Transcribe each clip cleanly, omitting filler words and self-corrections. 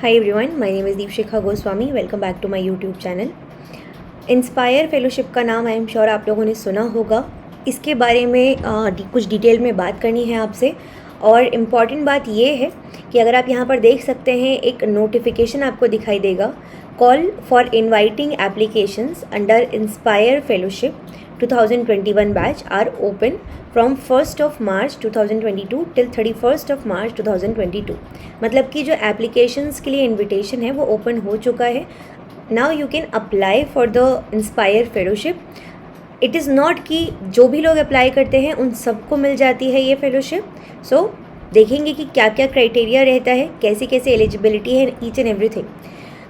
Hi everyone, my name is Deepshikha Goswami. Welcome back to my YouTube channel. Inspire fellowship का नाम I am sure आप लोगों ने सुना होगा. इसके बारे में कुछ डिटेल में बात करनी है आपसे. और इम्पॉर्टेंट बात ये है कि अगर आप यहाँ पर देख सकते हैं एक नोटिफिकेशन आपको दिखाई देगा, call for inviting applications under INSPIRE fellowship 2021 batch are open from 1st of March 2022 till 31st of March 2022. मतलब कि जो एप्लीकेशंस के लिए इन्विटेशन है वो ओपन हो चुका है. Now you can apply for the INSPIRE fellowship. It is not कि जो भी लोग अप्लाई करते हैं उन सबको मिल जाती है ये फेलोशिप. सो देखेंगे कि क्या क्या क्राइटेरिया रहता है, कैसे कैसे एलिजिबिलिटी है, each and everything.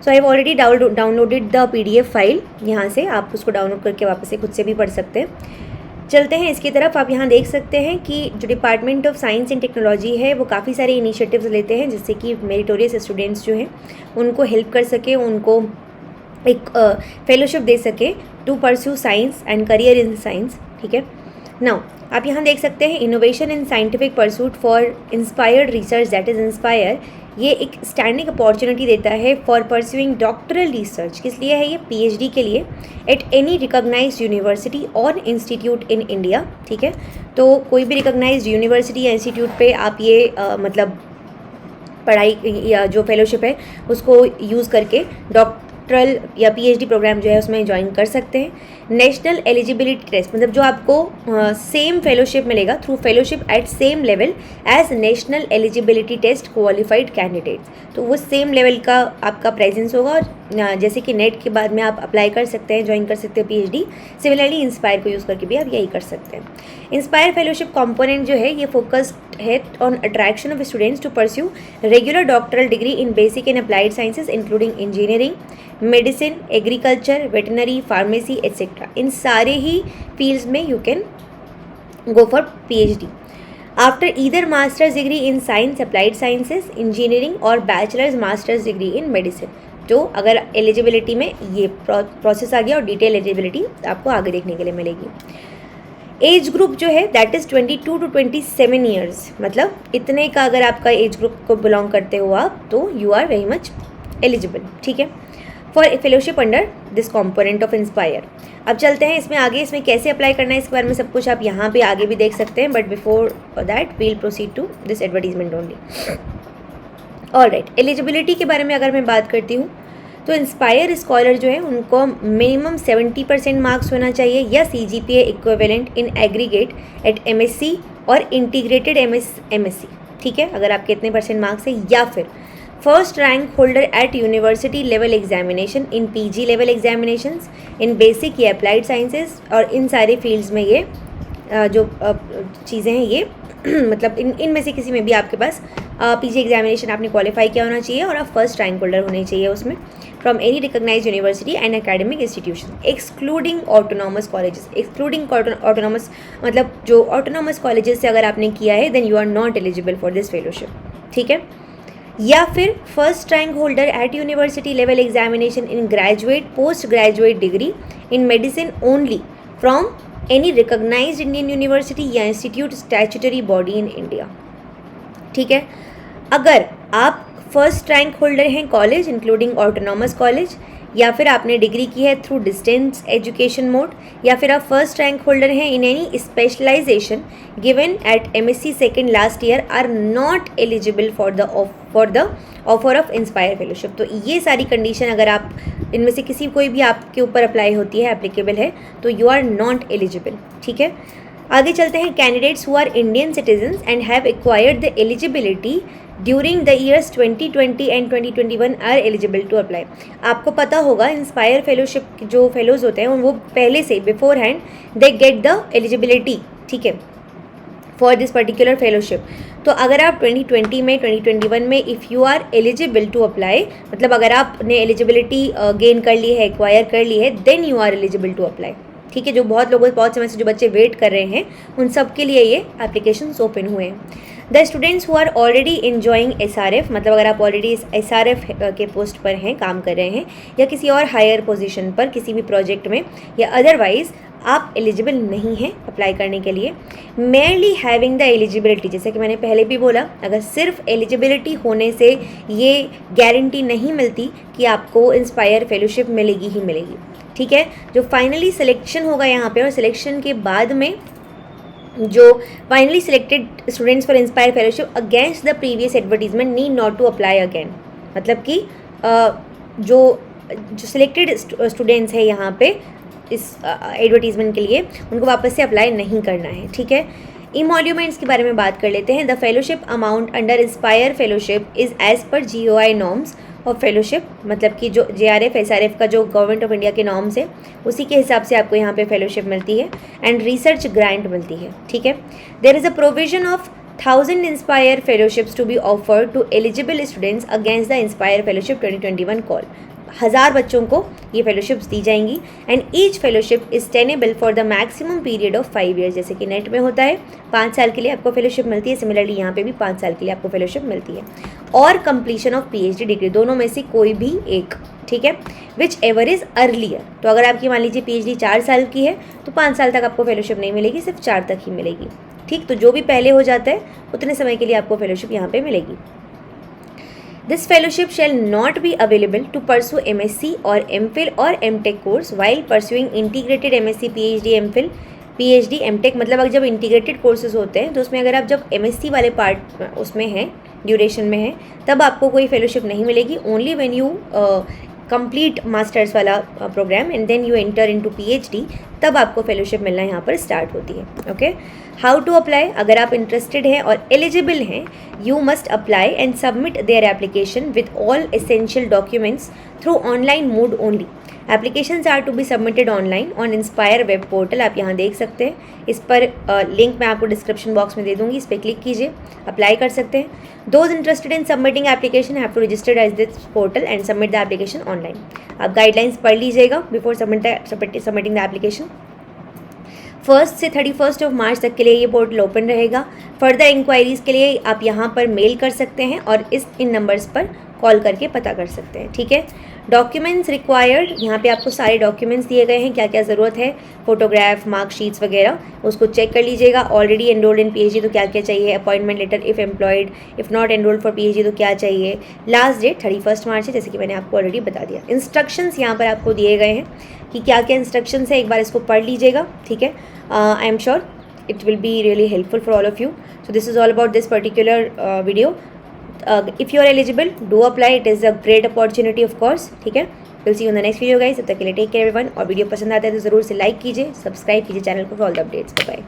So I have already downloaded the PDF file. यहाँ से आप उसको डाउनलोड करके वापस से खुद से भी पढ़ सकते हैं. चलते हैं इसकी तरफ. आप यहाँ देख सकते हैं कि जो department of science and technology है वो काफ़ी सारे इनिशिएटिव्स लेते हैं जिससे कि मेरिटोरियस स्टूडेंट्स जो हैं उनको हेल्प कर सके, उनको एक फेलोशिप दे सके to pursue science and career in science. ठीक है. नाउ आप यहाँ देख सकते हैं innovation in scientific pursuit for inspired research, that is INSPIRE. ये एक स्टैंडिंग अपॉर्चुनिटी देता है फॉर परस्यूइंग डॉक्टरल रिसर्च. किस लिए है ये? PhD के लिए एट एनी रिकॉग्नाइज्ड यूनिवर्सिटी और इंस्टीट्यूट इन इंडिया. ठीक है. तो कोई भी रिकॉग्नाइज्ड यूनिवर्सिटी या इंस्टीट्यूट पे आप ये मतलब पढ़ाई या जो फेलोशिप है उसको यूज़ करके डॉक्टरल या PhD प्रोग्राम जो है उसमें ज्वाइन कर सकते हैं. नेशनल एलिजिबिलिटी टेस्ट, मतलब जो आपको सेम फेलोशिप मिलेगा through fellowship at same level as national eligibility test qualified candidate. तो वो सेम लेवल का आपका प्रेजेंस होगा और जैसे कि नेट के बाद में आप अप्लाई कर सकते हैं, ज्वाइन कर सकते हैं PhD. सिमिलरली इंस्पायर को यूज़ करके भी आप यही कर सकते हैं. इंस्पायर फेलोशिप कंपोनेंट जो है ये फोकस्ड है on attraction of students to pursue regular doctoral degree in basic and applied sciences including engineering, medicine, agriculture, veterinary, pharmacy etcetera. इन सारे ही फील्ड्स में you can go for PhD after either masters degree in science, applied sciences, engineering और bachelors masters degree in medicine. तो अगर eligibility में ये process आ गया और डिटेल एलिजिबिलिटी आपको आगे देखने के लिए मिलेगी. एज ग्रुप जो है दैट इज़ 22 to 27 ईयर्स. मतलब इतने का अगर आपका एज ग्रुप को बिलोंग करते हो आप तो you are very much eligible. ठीक है, for fellowship under this component of INSPIRE. अब चलते हैं इसमें आगे, इसमें कैसे अप्लाई करना है इसके बारे में सब कुछ आप यहाँ पे आगे भी देख सकते हैं. But before that we'll proceed to this advertisement only. Alright, eligibility के बारे में अगर मैं बात करती हूँ तो इंस्पायर स्कॉलर जो है उनको मिनिमम 70% मार्क्स होना चाहिए या CGPA equivalent in aggregate at MSc और इंटीग्रेटेड MSc. ठीक है, अगर आपके इतने % मार्क्स है, या फिर first rank holder at university level examination in PG level examinations in basic या अप्लाइड साइंसेज. और इन सारे फील्ड्स में ये जो चीज़ें हैं ये मतलब इनमें से किसी में भी आपके पास PG एग्जामिनेशन आपने क्वालिफाई किया होना चाहिए और आप फर्स्ट रैंक होल्डर होने चाहिए उसमें from any recognised university and academic institution excluding autonomous colleges. Excluding autonomous मतलब जो ऑटोनॉमस कॉलेजेस से अगर आपने किया है then you are not eligible for this fellowship. ठीक है. या फिर first rank holder at university level examination in graduate post graduate degree in medicine only from any recognised Indian university या institute statutory body in India. ठीक है. अगर आप first rank holder हैं कॉलेज इंक्लूडिंग ऑटोनॉमस कॉलेज, या फिर आपने degree की है थ्रू डिस्टेंस एजुकेशन मोड, या फिर आप फर्स्ट रैंक होल्डर हैं in any specialization given at MSc second last year, are not eligible for the offer of INSPIRE fellowship. तो ये सारी कंडीशन अगर आप इनमें से किसी कोई भी आपके ऊपर अप्लाई होती है, एप्लीकेबल है, तो यू आर नॉट एलिजिबल. ठीक है. आगे चलते हैं. Candidates who are Indian citizens and have acquired the eligibility during the years 2020 and 2021 are eligible to apply. आपको पता होगा इंस्पायर फेलोशिप जो फेलोज होते हैं वो पहले से before hand they get the eligibility. ठीक है, फॉर दिस पर्टिकुलर फेलोशिप. तो अगर आप 2020 में 2021 में if you are eligible to apply, मतलब अगर आपने एलिजिबिलिटी गेन कर ली है, एक्वायर कर ली है, then you are eligible to apply. ठीक है, जो बहुत समय से जो बच्चे वेट कर रहे हैं उन सब के लिए ये एप्लीकेशंस ओपन हुए हैं। The students who are already enjoying SRF, मतलब अगर आप ऑलरेडी इस SRF के पोस्ट पर हैं, काम कर रहे हैं, या किसी और हायर पोजीशन पर किसी भी प्रोजेक्ट में, या अदरवाइज आप एलिजिबल नहीं हैं अप्लाई करने के लिए। मेयरली हैविंग द एलिजिबिलिटी, जैसे कि मैंने पहले भी बोला, अगर सिर्फ एलिजिबिलिटी होने से ये गारंटी नहीं मिलती कि आपको इंस्पायर फेलोशिप मिलेगी ही मिलेगी। ठीक है, जो फाइनली सिलेक्शन होगा यहाँ पे, और सिलेक्शन के बाद में जो finally selected students for INSPIRE fellowship against the previous advertisement need not to apply again, मतलब कि जो सिलेक्टेड स्टूडेंट्स हैं यहाँ पे इस एडवर्टीजमेंट के लिए, उनको वापस से अप्लाई नहीं करना है। ठीक है, इमोल्यूमेंट्स के बारे में बात कर लेते हैं। The fellowship amount under INSPIRE fellowship is as per GOI norms of fellowship, मतलब कि जो JRF SRF का जो गवर्नमेंट ऑफ इंडिया के नॉर्म्स है उसी के हिसाब से आपको यहाँ पे फेलोशिप मिलती है एंड रिसर्च ग्रांट मिलती है। ठीक है, there is a provision of 1000 INSPIRE fellowships to be offered to eligible students against the INSPIRE fellowship 2021 call. 1000 बच्चों को ये फेलोशिप्स दी जाएंगी and each fellowship is tenable for the maximum period of 5 years, जैसे कि नेट में होता है 5 साल के लिए आपको फेलोशिप मिलती है, सिमिलरली यहाँ पे भी 5 साल के लिए आपको फेलोशिप मिलती है, और कंप्लीशन ऑफ PhD डिग्री, दोनों में से कोई भी एक। ठीक है, विच एवर इज़ अर्लियर, तो अगर आपकी मान लीजिए PhD 4 साल की है तो 5 साल तक आपको फेलोशिप नहीं मिलेगी, सिर्फ 4 तक ही मिलेगी। ठीक, तो जो भी पहले हो जाता है उतने समय के लिए आपको फेलोशिप यहाँ पे मिलेगी। This fellowship shall not be available to pursue MSc or MPhil or MTech course while pursuing integrated MSc, PhD, MPhil, PhD, MTech, मतलब अगर जब इंटीग्रेटेड कोर्सेज होते हैं तो उसमें अगर आप जब MSc वाले पार्ट उसमें हैं, ड्यूरेशन में है, तब आपको कोई फेलोशिप नहीं मिलेगी। Only when you complete masters वाला programme and then you enter into PhD, तब आपको फेलोशिप मिलना यहाँ पर स्टार्ट होती है। ओके, हाउ टू अप्लाई, अगर आप इंटरेस्टेड हैं और एलिजिबल हैं, you must apply and submit their application with all essential documents through online mode only. Applications are to be submitted online on INSPIRE web portal, आप यहाँ देख सकते हैं, इस पर लिंक मैं आपको डिस्क्रिप्शन बॉक्स में दे दूँगी, इस पर क्लिक कीजिए, अप्लाई कर सकते हैं। Those interested in submitting application have to registered as this portal and submit the application online. आप गाइडलाइंस पढ़ लीजिएगा बिफोर सबमिटिंग द एप्लीकेशन। 1 से 31 मार्च तक के लिए ये पोर्टल ओपन रहेगा। फर्दर इंक्वायरीज़ के लिए आप यहाँ पर मेल कर सकते हैं और इन नंबर्स पर कॉल करके पता कर सकते हैं। ठीक है, डॉक्यूमेंट्स रिक्वायर्ड, यहाँ पे आपको सारे डॉक्यूमेंट्स दिए गए हैं, क्या क्या ज़रूरत है, फोटोग्राफ, मार्कशीट्स वगैरह, उसको चेक कर लीजिएगा। ऑलरेडी एनरोल्ड इन PhD तो क्या क्या चाहिए, appointment letter if employed, if not enrolled for PhD तो क्या चाहिए। लास्ट डेट 31 मार्च है, जैसे कि मैंने आपको ऑलरेडी बता दिया। इंस्ट्रक्शंस यहाँ पर आपको दिए गए हैं कि क्या क्या इंस्ट्रक्शंस है, एक बार इसको पढ़ लीजिएगा। ठीक है, I am sure it will be really helpful for all of you. So this is all about this particular video. If you are eligible, do apply. It is a great opportunity of course. ठीक है, we'll see you in the next video guys. तब तक के लिए take care everyone, और video पसंद आता है तो ज़रूर से लाइक कीजिए, सब्सक्राइब कीजिए चैनल को for all the updates. Bye bye.